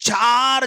4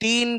3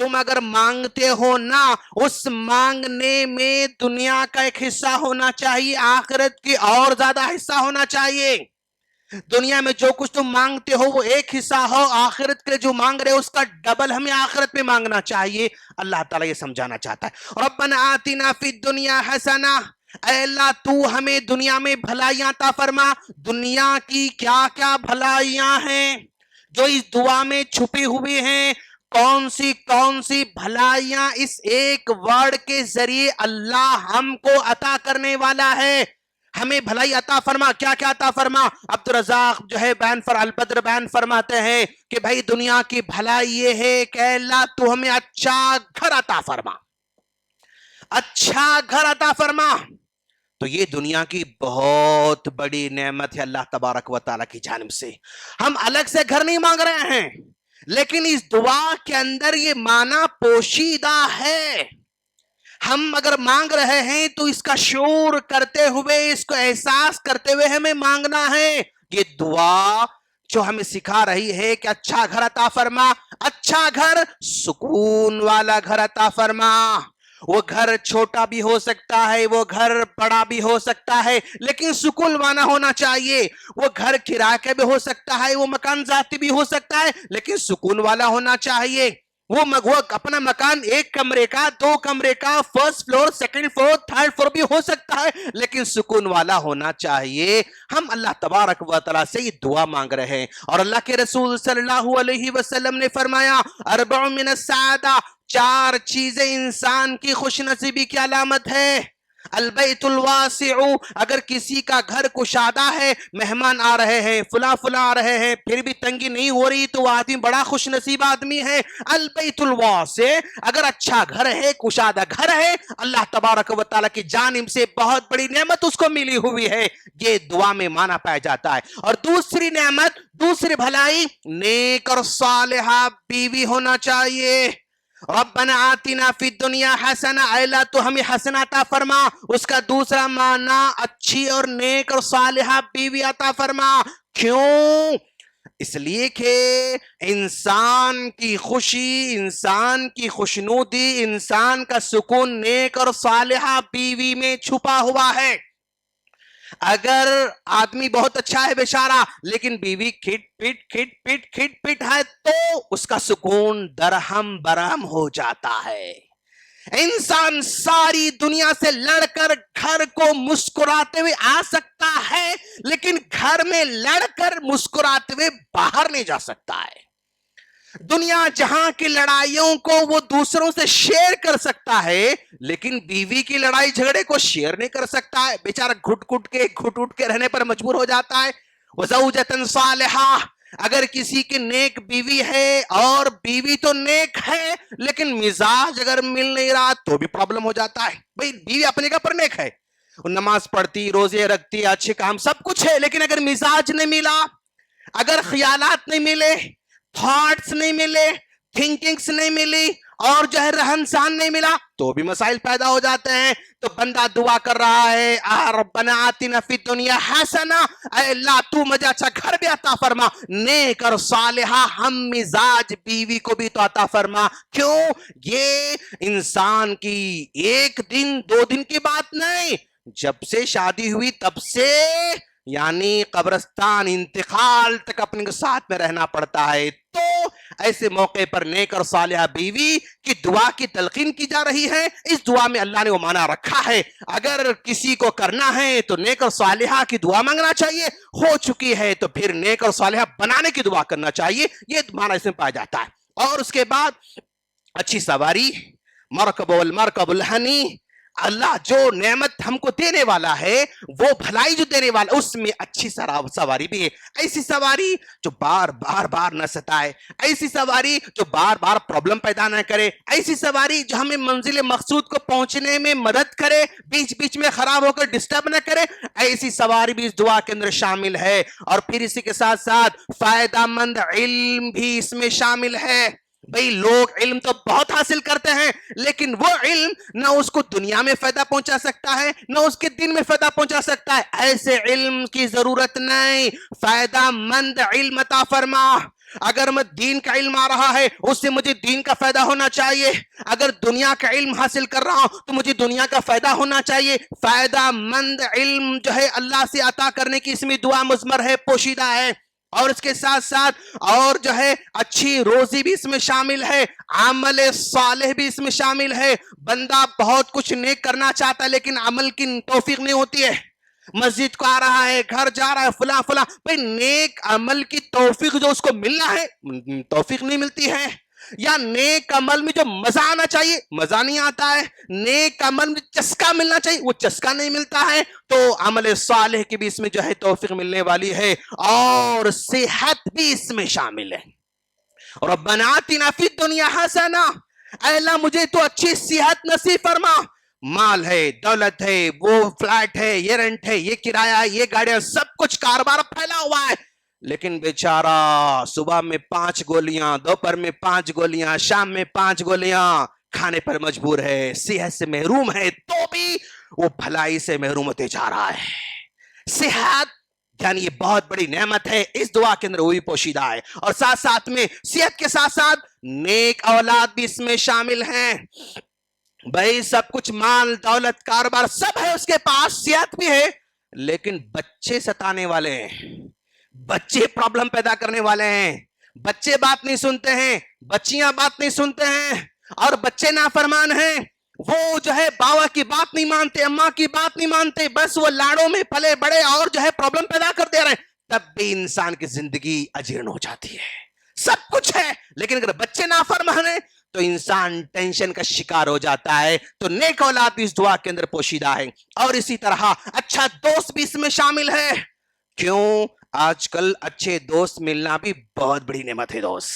تم اگر مانگتے ہو نا اس مانگنے میں دنیا کا ایک حصہ ہونا چاہیے, آخرت کی اور زیادہ حصہ ہونا چاہیے. دنیا میں جو کچھ تم مانگتے ہو وہ ایک حصہ ہو, آخرت کے جو مانگ رہے اس کا ڈبل ہمیں آخرت میں مانگنا چاہیے. اللہ تعالیٰ یہ سمجھانا چاہتا ہے. ربنا آتنا فی الدنیا حسنہ, اے اللہ تو ہمیں دنیا میں بھلائیاں عطا فرما. دنیا کی کیا کیا بھلائیاں ہیں جو اس دعا میں چھپی ہوئی ہیں, کون سی بھلائیاں اس ایک ورڈ کے ذریعے اللہ ہم کو عطا کرنے والا ہے. ہمیں بھلائی عطا فرما. کیا کیا عطا فرما؟ عبدالرزاق جو ہے البدر بیان فرماتے ہیں کہ بھائی دنیا کی بھلائی یہ ہے کہ اللہ تو ہمیں اچھا گھر عطا فرما, اچھا گھر عطا فرما. تو یہ دنیا کی بہت بڑی نعمت ہے اللہ تبارک و تعالیٰ کی جانب سے. ہم الگ سے گھر نہیں مانگ رہے ہیں, لیکن اس دعا کے اندر یہ معنی پوشیدہ ہے. ہم اگر مانگ رہے ہیں تو اس کا شعور کرتے ہوئے, اس کو احساس کرتے ہوئے ہمیں مانگنا ہے. یہ دعا جو ہمیں سکھا رہی ہے کہ اچھا گھر عطا فرما, اچھا گھر سکون والا گھر عطا فرما. وہ گھر چھوٹا بھی ہو سکتا ہے, وہ گھر بڑا بھی ہو سکتا ہے, لیکن سکون والا ہونا چاہیے. وہ گھر کرائے کا بھی ہو سکتا ہے, وہ مکان ذاتی بھی ہو سکتا ہے, لیکن سکون والا ہونا چاہیے. وہ اپنا مکان ایک کمرے کا, دو کمرے کا, first floor, second floor, third floor بھی ہو سکتا ہے, لیکن سکون والا ہونا چاہیے. ہم اللہ تبارک و تعالیٰ سے یہ دعا مانگ رہے ہیں. اور اللہ کے رسول صلی اللہ علیہ وسلم نے فرمایا, اربع من السعادہ, 4 چیزیں انسان کی خوش نصیبی کی علامت ہے. البیت الواسع, اگر کسی کا گھر کشادہ ہے, مہمان آ رہے ہیں, فلاں آ رہے ہیں, پھر بھی تنگی نہیں ہو رہی تو وہ آدمی بڑا خوش نصیب آدمی ہے. البیت الواسع, اگر اچھا گھر ہے, کشادہ گھر ہے, اللہ تبارک و تعالیٰ کی جانب سے بہت بڑی نعمت اس کو ملی ہوئی ہے. یہ دعا میں مانا پایا جاتا ہے. اور دوسری نعمت, دوسری بھلائی, نیک اور صالحہ بیوی ہونا چاہیے. ربنا آتنا فی الدنیا حسنہ, اے اللہ تو ہمیں حسنہ عطا فرما. اس کا دوسرا معنی اچھی اور نیک اور صالحہ بیوی عطا فرما. کیوں؟ اس لیے کہ انسان کی خوشی, انسان کی خوشنودی, انسان کا سکون نیک اور صالحہ بیوی میں چھپا ہوا ہے. اگر آدمی بہت اچھا ہے بیچارہ, لیکن بیوی کھٹ پٹ ہے تو اس کا سکون درہم برہم ہو جاتا ہے. انسان ساری دنیا سے لڑ کر گھر کو مسکراتے ہوئے آ سکتا ہے, لیکن گھر میں لڑ کر مسکراتے ہوئے باہر نہیں جا سکتا ہے. دنیا جہاں کی لڑائیوں کو وہ دوسروں سے شیئر کر سکتا ہے, لیکن بیوی کی لڑائی جھگڑے کو شیئر نہیں کر سکتا ہے. بیچارہ گھٹ اٹھ کے رہنے پر مجبور ہو جاتا ہے. وَزَوْجَةً صَالِحَةً, اگر کسی کی نیک بیوی ہے, اور بیوی تو نیک ہے لیکن مزاج اگر مل نہیں رہا تو بھی پرابلم ہو جاتا ہے. بھئی بیوی اپنے کا پر نیک ہے, نماز پڑھتی, روزے رکھتی, اچھے کام سب کچھ ہے, لیکن اگر مزاج نہیں ملا, اگر خیالات نہیں ملے, تھاٹس نہیں ملے, تھنکنگز نہیں ملی, اور جو ہے رہن سہن نہیں ملا, تو بھی مسائل پیدا ہو جاتے ہیں. تو بندہ دعا کر رہا ہے, ربنا آتنا فی الدنیا حسنہ, اے اللہ تو مجھے اچھا گھر بھی عطا فرما, نیک اور صالحہ ہم مزاج بیوی کو بھی تو عطا فرما. کیوں؟ یہ انسان کی 1 دن 2 دن کی بات نہیں, جب سے شادی ہوئی تب سے, یعنی قبرستان انتقال تک اپنے ساتھ میں رہنا پڑتا ہے. تو ایسے موقع پر نیک اور صالحہ بیوی کی دعا کی تلقین کی جا رہی ہے. اس دعا میں اللہ نے وہ معنی رکھا ہے. اگر کسی کو کرنا ہے تو نیک اور صالحہ کی دعا مانگنا چاہیے, ہو چکی ہے تو پھر نیک اور صالحہ بنانے کی دعا کرنا چاہیے. یہ معنی اس میں پایا جاتا ہے. اور اس کے بعد اچھی سواری, مرکب والمرکب الحنی, اللہ جو نعمت ہم کو دینے والا ہے, وہ بھلائی جو دینے والا, اس میں اچھی سواری بھی ہے. ایسی سواری جو بار نہ ستائے, ایسی سواری جو بار پرابلم پیدا نہ کرے, ایسی سواری جو ہمیں منزل مقصود کو پہنچنے میں مدد کرے, بیچ میں خراب ہو کر ڈسٹرب نہ کرے, ایسی سواری بھی اس دعا کے اندر شامل ہے. اور پھر اسی کے ساتھ ساتھ فائدہ مند علم بھی اس میں شامل ہے. بھئی لوگ علم تو بہت حاصل کرتے ہیں, لیکن وہ علم نہ اس کو دنیا میں فائدہ پہنچا سکتا ہے, نہ اس کے دین میں فائدہ پہنچا سکتا ہے. ایسے علم کی ضرورت نہیں, فائدہ مند علم عطا فرما. اگر میں دین کا علم آ رہا ہے اس سے مجھے دین کا فائدہ ہونا چاہیے، اگر دنیا کا علم حاصل کر رہا ہوں تو مجھے دنیا کا فائدہ ہونا چاہیے۔ فائدہ مند علم جو ہے اللہ سے عطا کرنے کی اس میں دعا مضمر ہے، پوشیدہ ہے، اور اس کے ساتھ ساتھ اور جو ہے اچھی روزی بھی اس میں شامل ہے، عمل صالح بھی اس میں شامل ہے۔ بندہ بہت کچھ نیک کرنا چاہتا ہے لیکن عمل کی توفیق نہیں ہوتی ہے، مسجد کو آ رہا ہے، گھر جا رہا ہے، فلاں فلاں، بھئی نیک عمل کی توفیق جو اس کو ملنا ہے توفیق نہیں ملتی ہے، یا نیک عمل میں جو مزہ آنا چاہیے مزہ نہیں آتا ہے، نیک عمل میں چسکا ملنا چاہیے وہ چسکا نہیں ملتا ہے۔ تو عمل صالح کی بھی اس میں جو ہے توفیق ملنے والی ہے، اور صحت بھی اس میں شامل ہے۔ ربنا آتنا فی الدنیا حسنہ، اے اللہ مجھے تو اچھی صحت نصیب فرما۔ مال ہے، دولت ہے، وہ فلیٹ ہے، یہ رینٹ ہے، یہ کرایہ، یہ گاڑیاں، سب کچھ کاروبار پھیلا ہوا ہے، لیکن بیچارہ صبح میں 5 گولیاں، دوپہر میں 5 گولیاں، شام میں 5 گولیاں کھانے پر مجبور ہے، صحت سے محروم ہے، تو بھی وہ بھلائی سے محروم ہوتے جا رہا ہے۔ صحت یعنی یہ بہت بڑی نعمت ہے، اس دعا کے اندر وہ بھی پوشیدہ ہے، اور ساتھ ساتھ میں صحت کے ساتھ ساتھ نیک اولاد بھی اس میں شامل ہیں۔ بھائی سب کچھ مال دولت کاروبار سب ہے اس کے پاس، صحت بھی ہے، لیکن بچے ستانے والے ہیں، بچے پرابلم پیدا کرنے والے ہیں، بچے بات نہیں سنتے ہیں، بچیاں بات نہیں سنتے ہیں، اور بچے نافرمان ہیں، وہ جو ہے باوا کی بات نہیں مانتے، اماں کی بات نہیں مانتے، بس وہ لاڑوں میں پلے بڑے اور جو ہے پرابلم پیدا کر دے رہے ہیں، تب بھی انسان کی زندگی اجیرن ہو جاتی ہے۔ سب کچھ ہے لیکن اگر بچے نافرمان ہیں تو انسان ٹینشن کا شکار ہو جاتا ہے۔ تو نیک اولاد بھی اس دعا کے اندر پوشیدہ ہے، اور اسی طرح اچھا دوست بھی اس میں شامل ہے۔ کیوں؟ آج کل اچھے دوست ملنا بھی بہت بڑی نعمت ہے۔ دوست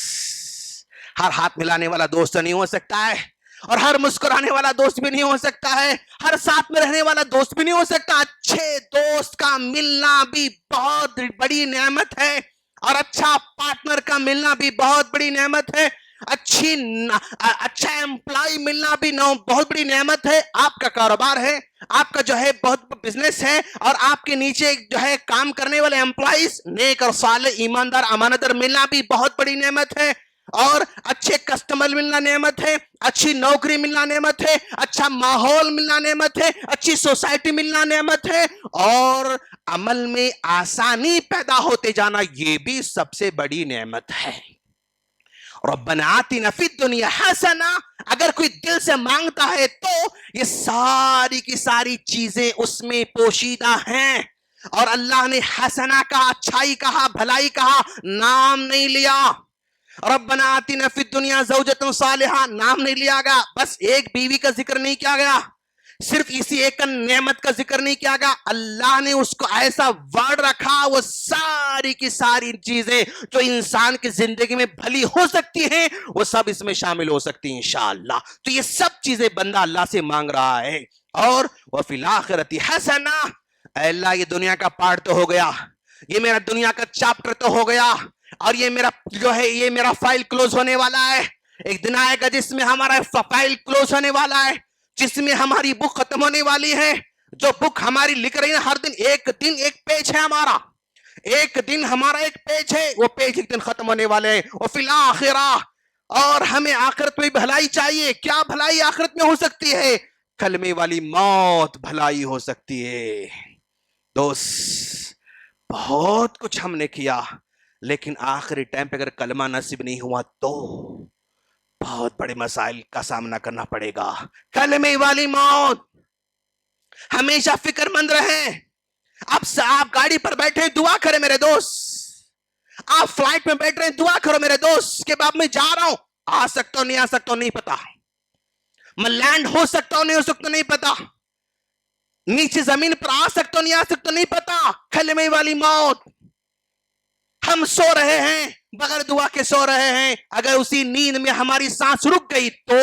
ہر ہاتھ ملانے والا دوست نہیں ہو سکتا ہے، اور ہر مسکرانے والا دوست بھی نہیں ہو سکتا ہے، ہر ساتھ میں رہنے والا دوست بھی نہیں ہو سکتا۔ اچھے دوست کا ملنا بھی بہت بڑی نعمت ہے، اور اچھا پارٹنر کا ملنا بھی بہت بڑی نعمت ہے، اچھا امپلائی ملنا بھی بہت بڑی نعمت ہے۔ آپ کا کاروبار ہے، آپ کا جو ہے بہت بزنس ہے، اور آپ کے نیچے جو ہے کام کرنے والے امپلائیز نیک اور صالح ایماندار امانت دار ملنا بھی بہت بڑی نعمت ہے، اور اچھے کسٹمر ملنا نعمت ہے، اچھی نوکری ملنا نعمت ہے، اچھا ماحول ملنا نعمت ہے، اچھی سوسائٹی ملنا نعمت ہے، اور عمل میں آسانی پیدا ہوتے جانا یہ بھی سب سے بڑی نعمت ہے۔ ربنا آتنا فی الدنیا حسنہ، اگر کوئی دل سے مانگتا ہے تو یہ ساری کی ساری چیزیں اس میں پوشیدہ ہیں، اور اللہ نے حسنہ کہا، اچھائی کہا، بھلائی کہا، نام نہیں لیا۔ ربنا آتنا فی الدنیا زوجۃ صالحہ نام نہیں لیا گیا، بس ایک بیوی کا ذکر نہیں کیا گیا، صرف اسی ایک نعمت کا ذکر نہیں کیا گیا، اللہ نے اس کو ایسا ورڈ رکھا، وہ ساری کی ساری چیزیں جو انسان کی زندگی میں بھلی ہو سکتی ہیں وہ سب اس میں شامل ہو سکتی ہیں انشاءاللہ۔ تو یہ سب چیزیں بندہ اللہ سے مانگ رہا ہے۔ اور وَفِي الْآخِرَةِ حَسَنَةٌ، اے اللہ یہ دنیا کا پارٹ تو ہو گیا، یہ میرا دنیا کا چیپٹر تو ہو گیا، اور یہ میرا جو ہے یہ میرا فائل کلوز ہونے والا ہے، ایک دن آئے گا جس میں ہمارا فائل کلوز ہونے والا ہے، جس میں ہماری بک ختم ہونے والی ہے، جو بک ہماری لکھ رہی ہے ہر دن ایک پیج ہے ہمارا، ایک دن ہمارا ایک پیج ہے، وہ پیج ایک دن ختم ہونے والے ہیں۔ وفی الآخرہ، اور ہمیں آخرت میں بھلائی چاہیے۔ کیا بھلائی آخرت میں ہو سکتی ہے؟ کلمے والی موت بھلائی ہو سکتی ہے۔ دوست بہت کچھ ہم نے کیا، لیکن آخری ٹائم پہ اگر کلمہ نصیب نہیں ہوا تو بہت بڑے مسائل کا سامنا کرنا پڑے گا۔ کلمے والی موت، ہمیشہ فکر مند رہیں۔ اب سے آپ گاڑی پر بیٹھے دعا کریں میرے دوست، آپ فلائٹ میں بیٹھ رہے ہیں دعا کرو میرے دوست کہ بعد میں جا رہا ہوں، آ سکتا ہوں نہیں آ سکتا ہوں نہیں پتا، میں لینڈ ہو سکتا ہوں نہیں ہو سکتا نہیں پتا، نیچے زمین پر آ سکتا ہوں نہیں آ سکتا نہیں پتا۔ کلمے والی موت، ہم سو رہے ہیں بغیر دعا کے سو رہے ہیں، اگر اسی نیند میں ہماری سانس رک گئی تو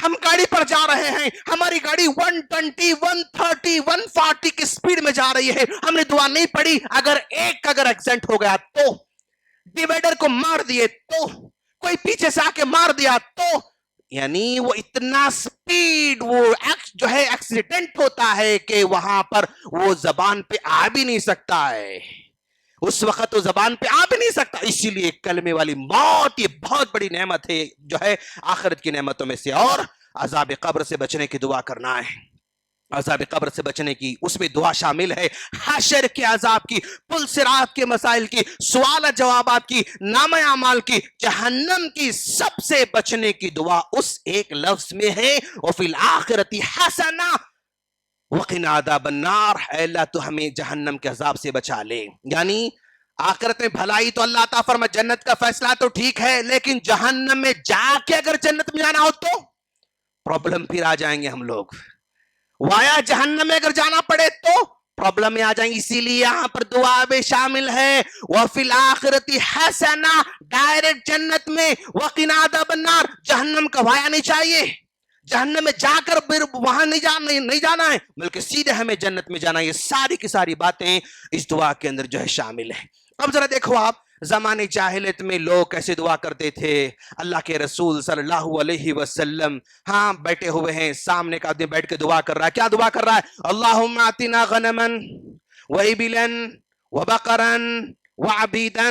ہم گاڑی پر جا رہے ہیں، ہماری گاڑی 120 130 140 کی سپیڈ میں جا رہی ہے، ہم نے دعا نہیں پڑھی، اگر ایکسیڈنٹ ہو گیا تو، ڈیوائیڈر کو مار دیے تو، کوئی پیچھے سے آ کے مار دیا تو، یعنی وہ اتنا سپیڈ وہ جو ہے ایکسیڈنٹ ہوتا ہے کہ وہاں پر وہ زبان پہ آ بھی نہیں سکتا ہے۔ اس وقت تو زبان پہ آ بھی نہیں سکتا. اسی لیے کلمے والی موت یہ بہت بڑی نعمت ہے جو ہے آخرت کی نعمتوں میں سے. اور عذاب قبر سے بچنے کی دعا کرنا ہے. عذاب قبر سے بچنے کی اس میں دعا شامل ہے. حشر کے عذاب کی, پل صراط کے مسائل کی, سوال جوابات کی, نامہ اعمال کی, جہنم کی, سب سے بچنے کی دعا اس ایک لفظ میں ہے, وفی الآخرۃ حسنہ وقنا عذاب النار. اے اللہ تو ہمیں جہنم کے عذاب سے بچا لے. یعنی آخرت میں بھلائی تو اللہ عطا فرما, جنت کا فیصلہ تو ٹھیک ہے, لیکن جہنم میں جا کے اگر جنت میں جانا ہو تو پرابلم پھر آ جائیں گے ہم لوگ. وایا جہنم میں اگر جانا پڑے تو پرابلم میں آ جائیں گے. اسی لیے یہاں پر دعا بھی شامل ہے, وفی الآخرۃ حسنہ, ڈائریکٹ جنت میں, وقنا عذاب النار, جہنم کا وایا نہیں چاہیے, جہنم میں جا کر پھر وہاں نہیں جانا ہے, بلکہ سیدھے ہمیں جنت میں جانا ہے. یہ ساری کی ساری باتیں اس دعا کے اندر جو ہے شامل ہیں. اب ذرا دیکھو آپ, زمانے جاہلیت میں لوگ کیسے دعا کرتے تھے. اللہ کے رسول صلی اللہ علیہ وسلم ہاں بیٹھے ہوئے ہیں, سامنے کا آدمی بیٹھ کے دعا کر رہا ہے. کیا دعا کر رہا ہے؟ اللہم آتنا غنما وابلا وبقرا وعبیدا.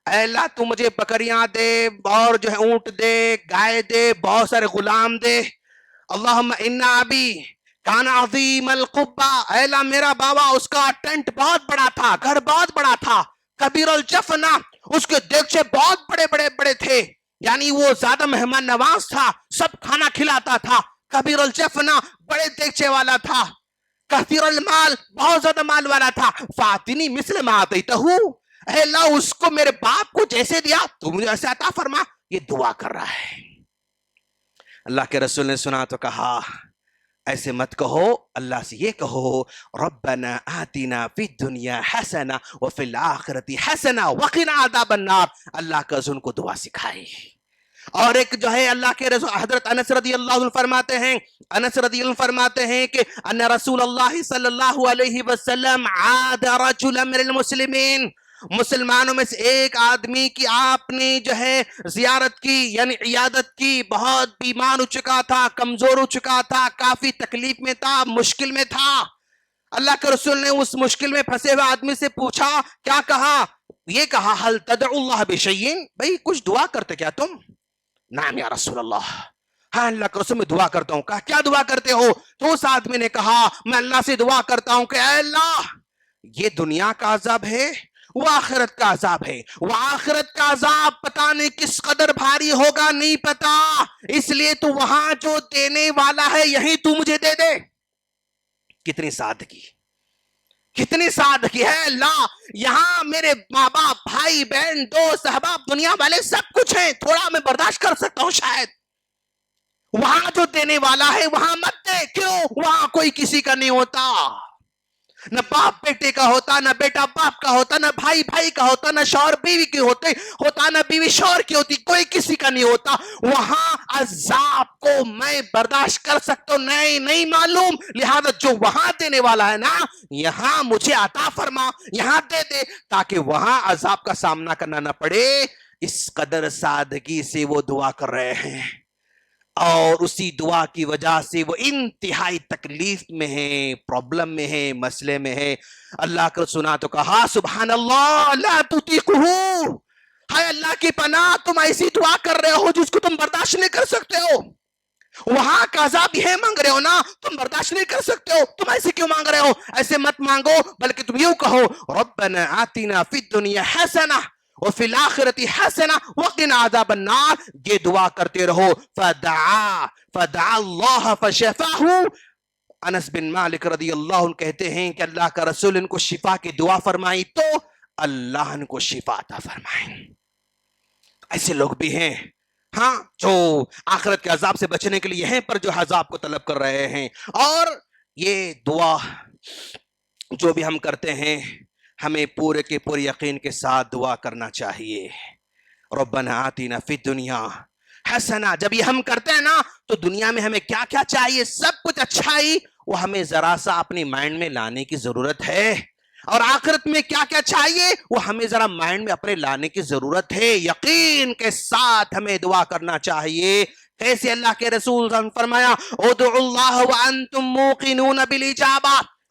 اے اللہ تو مجھے بکریاں دے, اور جو ہے اونٹ دے, گائے دے, بہت سارے غلام دے. اللہم انا ابی کان عظیم القبہ. اے اللہ میرا بابا اس کا ٹینٹ بہت بڑا تھا, گھر بہت بڑا تھا. کبیر الجفنہ, اس کے دیگچے بہت بڑے بڑے بڑے تھے, یعنی وہ زیادہ مہمان نواز تھا, سب کھانا کھلاتا تھا. کبیر الجفنہ, بڑے دیگچے والا تھا. کثیر المال, بہت زیادہ مال والا تھا. فاتنی مثل ما آتیتہ, اے اللہ اس کو میرے باپ کو جیسے دیا تو مجھے ایسے عطا فرما. یہ دعا کر رہا ہے. اللہ کے رسول نے سنا تو کہا ایسے مت کہو, اللہ سے یہ کہو ربنا آتنا فی الدنیا حسنہ وفی الآخرۃ حسنہ وقنا عذاب النار. اللہ کا ان کو دعا سکھائے. اور ایک جو ہے اللہ کے رسول حضرت انس رضی اللہ عنہ فرماتے ہیں, انس رضی اللہ عنہ فرماتے ہیں کہ ان رسول اللہ صلی اللہ علیہ وسلم عاد رجلا من المسلمین, مسلمانوں میں سے ایک آدمی کی آپ نے جو ہے زیارت کی, یعنی عیادت کی. بہت بیمار ہو چکا تھا, کمزور ہو چکا تھا, کافی تکلیف میں تھا, مشکل میں تھا. اللہ کے رسول نے اس مشکل میں پھنسے ہوئے آدمی سے پوچھا, کیا کہا؟ یہ کہا حل تدعو اللہ بشیء, بھئی کچھ دعا کرتے کیا تم؟ نعم یا رسول اللہ, ہاں اللہ کے رسول میں دعا کرتا ہوں. کہا کیا دعا کرتے ہو؟ تو اس آدمی نے کہا میں اللہ سے دعا کرتا ہوں کہ اے اللہ یہ دنیا کا عذاب ہے, وہ آخرت کا عذاب ہے. وہ آخرت کا عذاب پتہ نہیں کس قدر بھاری ہوگا, نہیں پتا, اس لیے تو وہاں جو دینے والا ہے یہی تو مجھے دے دے. کتنی سادگی, کتنی سادگی ہے. اللہ یہاں میرے ماں باپ, بھائی بہن, دوست احباب, دنیا والے سب کچھ ہیں, تھوڑا میں برداشت کر سکتا ہوں شاید. وہاں جو دینے والا ہے وہاں مت دے. کیوں؟ وہاں کوئی کسی کا نہیں ہوتا, نہ باپ بیٹے کا ہوتا, نہ بیٹا باپ کا ہوتا, نہ بھائی بھائی کا ہوتا, نہ شوہر بیوی کی ہوتا, نہ بیوی شوہر کی ہوتی, کوئی کسی کا نہیں ہوتا. وہاں عذاب کو میں برداشت کر سکتا ہوں, نہیں معلوم, لہذا جو وہاں دینے والا ہے نا یہاں مجھے عطا فرما, یہاں دے دے, تاکہ وہاں عذاب کا سامنا کرنا نہ پڑے. اس قدر سادگی سے وہ دعا کر رہے ہیں, اور اسی دعا کی وجہ سے وہ انتہائی تکلیف میں ہیں, پرابلم میں ہیں, مسئلے میں ہیں. اللہ کا سنا تو کہا سبحان اللہ لا تطیقہ, ہائے اللہ کی پناہ, تم ایسی دعا کر رہے ہو جس کو تم برداشت نہیں کر سکتے ہو. وہاں کا عذاب یہ مانگ رہے ہو نا, تم برداشت نہیں کر سکتے ہو, تم ایسے کیوں مانگ رہے ہو؟ ایسے مت مانگو, بلکہ تم یوں کہو ربنا آتنا فی الدنیا حسنہ وفی الآخرۃ حسنہ وقنا عذاب النار. یہ دعا کرتے رہو. فدعا اللہ فشفاہ. انس بن مالک رضی اللہ عنہ کہتے ہیں کہ اللہ کا رسول ان کو شفا کی دعا فرمائی تو اللہ ان کو شفا عطا فرمائیں. ایسے لوگ بھی ہیں ہاں جو آخرت کے عذاب سے بچنے کے لیے یہیں پر جو عذاب کو طلب کر رہے ہیں. اور یہ دعا جو بھی ہم کرتے ہیں ہمیں پورے کے پورے یقین کے ساتھ دعا کرنا چاہیے. ربنا آتنا فی الدنیا حسنہ, جب یہ ہم کرتے ہیں نا تو دنیا میں ہمیں کیا کیا چاہیے, سب کچھ اچھا ہی, وہ ہمیں ذرا سا اپنی مائنڈ میں لانے کی ضرورت ہے. اور آخرت میں کیا کیا چاہیے وہ ہمیں ذرا مائنڈ میں اپنے لانے کی ضرورت ہے. یقین کے ساتھ ہمیں دعا کرنا چاہیے. کیسے؟ اللہ کے رسول نے فرمایا ادعوا اللہ وانتم موقنون بالاجابہ,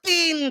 3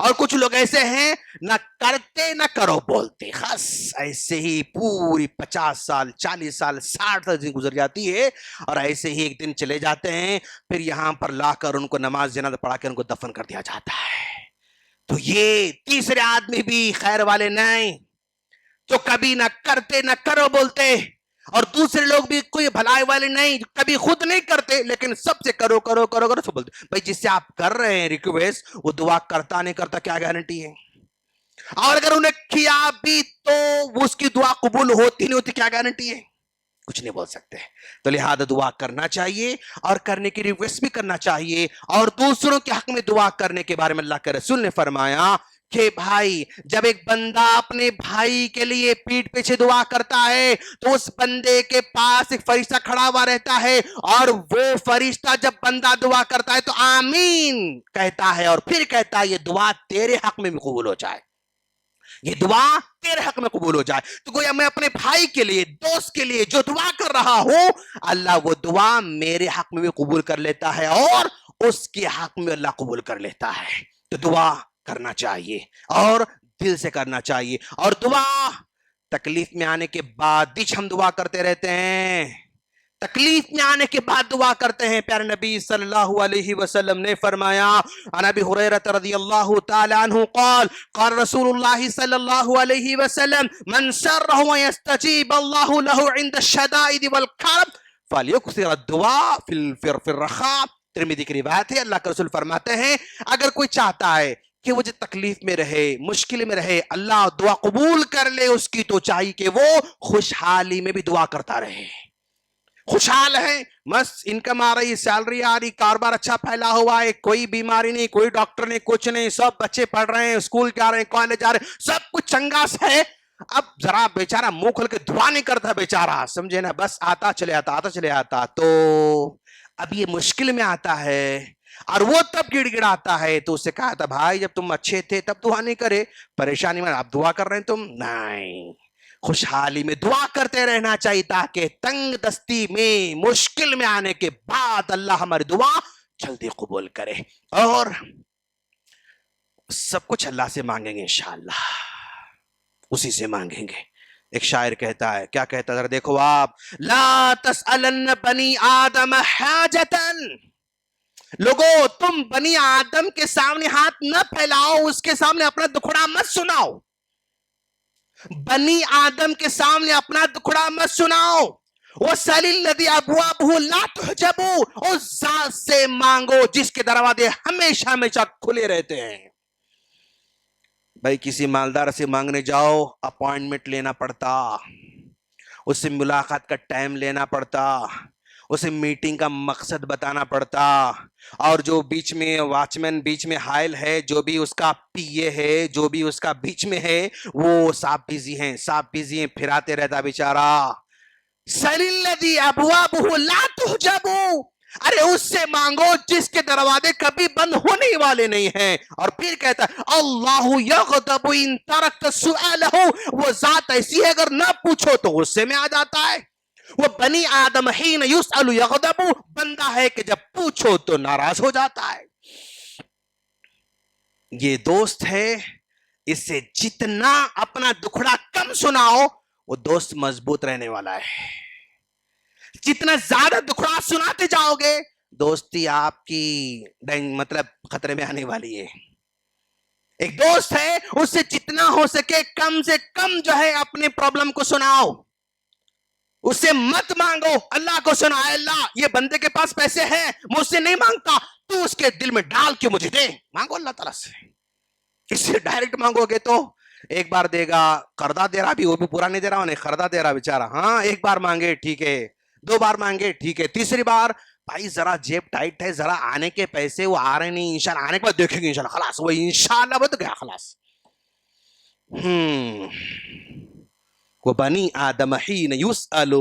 اور کچھ لوگ ایسے ہیں نہ کرتے نہ کرو بولتے، خاص ایسے ہی پوری 50 سال 40 سال 60 سال گزر جاتی ہے اور ایسے ہی ایک دن چلے جاتے ہیں، پھر یہاں پر لا کر ان کو نماز جنازہ پڑھا کے ان کو دفن کر دیا جاتا ہے۔ تو یہ تیسرے آدمی بھی خیر والے نہیں، جو کبھی نہ کرتے نہ کرو بولتے، اور دوسرے لوگ بھی کوئی بھلائی والے نہیں، کبھی خود نہیں کرتے لیکن سب سے کرو کرو کرو کرو سب بولتے۔ بھائی جس سے آپ کر رہے ہیں ریکویسٹ، وہ دعا کرتا نہیں کرتا کیا گارنٹی ہے؟ اور اگر انہیں کیا بھی تو اس کی دعا قبول ہوتی نہیں ہوتی کیا گارنٹی ہے؟ کچھ نہیں بول سکتے۔ تو لہذا دعا کرنا چاہیے اور کرنے کی ریکویسٹ بھی کرنا چاہیے، اور دوسروں کے حق میں دعا کرنے کے بارے میں اللہ کے رسول نے فرمایا کہ بھائی جب ایک بندہ اپنے بھائی کے لیے پیٹھ پیچھے دعا کرتا ہے تو اس بندے کے پاس ایک فرشتہ کھڑا ہوا رہتا ہے، اور وہ فرشتہ جب بندہ دعا کرتا ہے تو آمین کہتا ہے، اور پھر کہتا ہے یہ دعا تیرے حق میں بھی قبول ہو جائے، یہ دعا تیرے حق میں قبول ہو جائے۔ تو گویا میں اپنے بھائی کے لیے، دوست کے لیے جو دعا کر رہا ہوں، اللہ وہ دعا میرے حق میں بھی قبول کر لیتا ہے اور اس کے حق میں اللہ قبول کر لیتا ہے۔ تو دعا کرنا چاہیے اور دل سے کرنا چاہیے، اور دعا تکلیف میں آنے کے بعد بھی ہم دعا کرتے رہتے ہیں، تکلیف میں آنے کے بعد دعا کرتے ہیں۔ پیارے نبی صلی اللہ علیہ وسلم نے فرمایا، عن ابی ہریرہ رضی اللہ تعالی عنہ قال قال رسول اللہ صلی اللہ علیہ وسلم من سرہ یستجیب اللہ له عند الشدائد والکرب فلیکثر الدعاء فی الرخاء۔ ترمذی کی روایت ہے، اللہ کے رسول فرماتے ہیں اگر کوئی چاہتا ہے کہ وہ جو تکلیف میں رہے، مشکل میں رہے، اللہ دعا قبول کر لے اس کی، تو چاہیے کہ وہ خوشحالی میں بھی دعا کرتا رہے۔ خوشحال ہے، بس انکم آ رہی، سیلری آ رہی، کاروبار اچھا پھیلا ہوا ہے، کوئی بیماری نہیں، کوئی ڈاکٹر نہیں، کچھ نہیں، سب بچے پڑھ رہے ہیں، اسکول جا رہے ہیں، کالج جا رہے ہیں، سب کچھ چنگاس ہے۔ اب ذرا بیچارہ منہ کھل کے دعا نہیں کرتا بیچارہ، سمجھے نا، بس آتا چلے آتا آتا چلے آتا، تو اب یہ مشکل میں آتا ہے اور وہ تب گڑ گڑاتا ہے، تو اسے کہا تھا بھائی جب تم اچھے تھے تب دعا نہیں کرے، پریشانی میں اب دعا کر رہے ہیں تم، نہیں، خوشحالی میں دعا کرتے رہنا چاہیے تاکہ تنگ دستی میں، مشکل میں آنے کے بعد اللہ ہماری دعا جلدی قبول کرے، اور سب کچھ اللہ سے مانگیں گے انشاءاللہ، اسی سے مانگیں گے۔ ایک شاعر کہتا ہے، کیا کہتا ہے ذرا دیکھو آپ، لا تسألن بنی آدم حاجتن، لوگو تم بنی آدم کے سامنے ہاتھ نہ پھیلاؤ، اس کے سامنے اپنا دکھڑا مت سناؤ، بنی آدم کے سامنے اپنا دکھڑا مت سناؤ۔ وَسَلِ الَّذِي أَبْوَابُهُ لَا تُحْجَبُ، اس ذات سے مانگو جس کے دروازے ہمیشہ ہمیشہ کھلے رہتے ہیں۔ بھائی کسی مالدار سے مانگنے جاؤ، اپوائنٹمنٹ لینا پڑتا، اس سے ملاقات کا ٹائم لینا پڑتا، اسے میٹنگ کا مقصد بتانا پڑتا، اور جو بیچ میں واچمین بیچ میں حائل ہے، جو بھی اس کا پی اے ہے، جو بھی اس کا بیچ میں ہے، وہ سب بزی ہیں، پھراتے رہتا بیچارہ۔ سَلِ الَّذِي أَبْوَابُهُ لَا تُحْجَبُ، ارے اس سے مانگو جس کے دروازے کبھی بند ہونے والے نہیں ہیں۔ اور پھر کہتا ہے اللہ یغضب ان ترکت سؤالہ، وہ ذات ایسی ہے اگر نہ پوچھو تو غصے میں آ جاتا ہے۔ وہ بنی آدم حین یسأل یغضب، بندہ ہے کہ جب پوچھو تو ناراض ہو جاتا ہے۔ یہ دوست ہے، اس سے جتنا اپنا دکھڑا کم سناؤ وہ دوست مضبوط رہنے والا ہے۔ جتنا زیادہ دکھڑا سناتے جاؤ گے دوستی آپ کی مطلب خطرے میں آنے والی ہے۔ ایک دوست ہے، اس سے جتنا ہو سکے کم سے کم جو ہے اپنے پرابلم کو سناؤ، اس سے مت مانگو، اللہ کو سنا، اے اللہ یہ بندے کے پاس پیسے ہیں، مجھ سے نہیں مانگتا، تو اس کے دل میں ڈال کے مجھے دے، مانگو اللہ تعالیٰ سے۔ اس سے ڈائریکٹ مانگو گے تو ایک بار دے گا، قرضہ دے رہا بھی، وہ بھی پورا نہیں دے رہا، انہیں قرضہ دے رہا بیچارہ، ہاں ایک بار مانگے ٹھیک ہے، 2 بار مانگے ٹھیک ہے، تیسری بار بھائی ذرا جیب ٹائٹ ہے، ذرا آنے کے پیسے وہ آ رہے نہیں، انشاءاللہ آنے کے بعد دیکھیں گے انشاءاللہ، خلاص وہ انشاءاللہ وہ تو گیا خلاص۔ وہ بنی آدم حین یسأل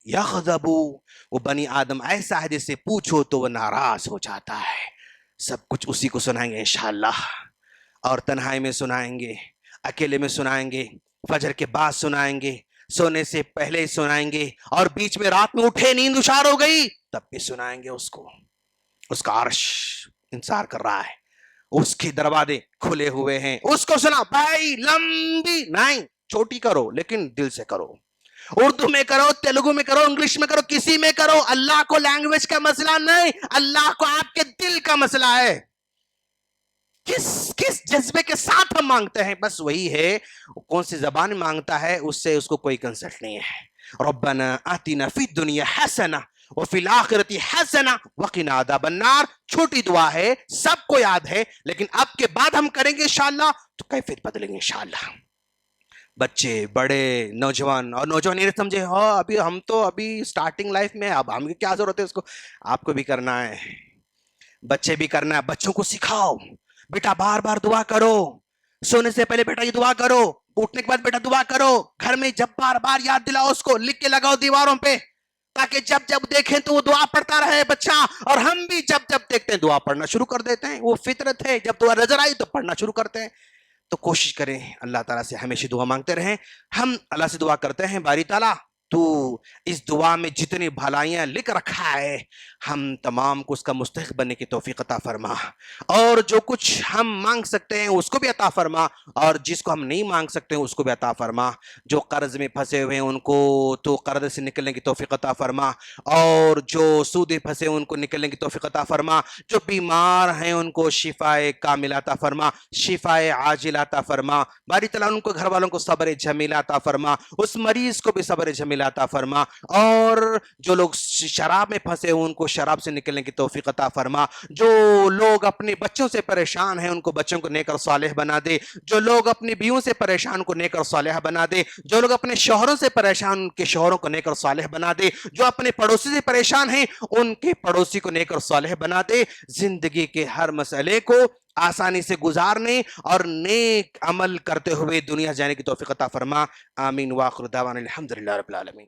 یغضب، وہ بنی آدم ایسا ہے جس سے پوچھو تو وہ ناراض ہو جاتا ہے۔ سب کچھ اسی کو سنائیں گے انشاءاللہ، اور تنہائی میں سنائیں گے، اکیلے میں سنائیں گے، فجر کے بعد سنائیں گے، سونے سے پہلے سنائیں گے، اور بیچ میں رات میں اٹھے نیند اشار ہو گئی تب بھی سنائیں گے اس کو، اس کا عرش انتظار کر رہا ہے۔ اس کے دروازے کھلے ہوئے ہیں. اس کو سنا بھائی لمبی نہیں, چھوٹی کرو لیکن دل سے کرو. اردو میں کرو, تیلگو میں کرو, انگلش میں کرو, کسی میں کرو. اللہ کو لینگویج کا مسئلہ نہیں, اللہ کو آپ کے دل کا مسئلہ ہے. کس جذبے کے ساتھ ہم مانگتے ہیں, بس وہی ہے. کون سی زبان مانگتا ہے اس سے اس کو کوئی کنسلٹ نہیں ہے. ربنا آتنا فی الدنیا حسنہ وفی الآخرۃ حسنہ وقنا عذاب النار. چھوٹی دعا ہے, سب کو یاد ہے, لیکن اب کے بعد ہم کریں گے انشاءاللہ تو کیفیت بدلیں گے انشاءاللہ. بچے, بڑے, نوجوان, اور نوجوان یہ سمجھے ہاں ابھی ہم تو ابھی سٹارٹنگ لائف میں, اب ہم کیا ضرورت ہے اس کو. آپ کو بھی کرنا ہے, بچے بھی کرنا ہے. بچوں کو سکھاؤ بیٹا بار بار دعا کرو, سونے سے پہلے بیٹا یہ دعا کرو, اٹھنے کے بعد بیٹا دعا کرو. گھر میں جب بار بار یاد دلاؤ, اس کو لکھ کے لگاؤ دیواروں پہ, تاکہ جب جب دیکھیں تو وہ دعا پڑھتا رہے بچہ. اور ہم بھی جب جب دیکھتے ہیں دعا پڑھنا شروع کر دیتے ہیں, وہ فطرت ہے. جب دعا نظر آئی تو پڑھنا شروع کرتے ہیں. تو کوشش کریں اللہ تعالیٰ سے ہمیشہ دعا مانگتے رہیں. ہم اللہ سے دعا کرتے ہیں باری تعالیٰ تو اس دعا میں جتنی بھلائیاں لکھ رکھا ہے ہم تمام کو اس کا مستحق بننے کی توفیق عطا فرما, اور جو کچھ ہم مانگ سکتے ہیں اس کو بھی عطا فرما, اور جس کو ہم نہیں مانگ سکتے ہیں اس کو بھی عطا فرما. جو قرض میں پھنسے ہوئے ہیں ان کو تو قرض سے نکلنے کی توفیق عطا فرما, اور جو سود میں پھنسے ان کو نکلنے کی توفیق عطا فرما. جو بیمار ہیں ان کو شفاء کامل عطا فرما, شفاء عاجل عطا فرما. باری تعالیٰ ان کو گھر والوں کو صبر جمیل عطا فرما, اس مریض کو بھی صبر جمیل عطا فرما. اور جو لوگ شراب میں پھنسے ان کو شراب سے نکلنے کی توفیق عطا فرما. جو لوگ اپنے بچوں سے پریشان ہیں ان کو بچوں کو نیک اور صالح بنا دے. جو لوگ اپنی بیویوں سے پریشان کو نیک اور صالح بنا دے. جو لوگ اپنے شوہروں سے پریشان ان کے شوہروں کو نیک اور صالح بنا دے. جو اپنے پڑوسی سے پریشان ہیں ان کے پڑوسی کو نیک اور صالح بنا دے. زندگی کے ہر مسئلے کو آسانی سے گزارنے اور نیک عمل کرتے ہوئے دنیا جانے کی توفیق عطا فرما. آمین. وآخر دعوانا الحمدللہ رب العالمین.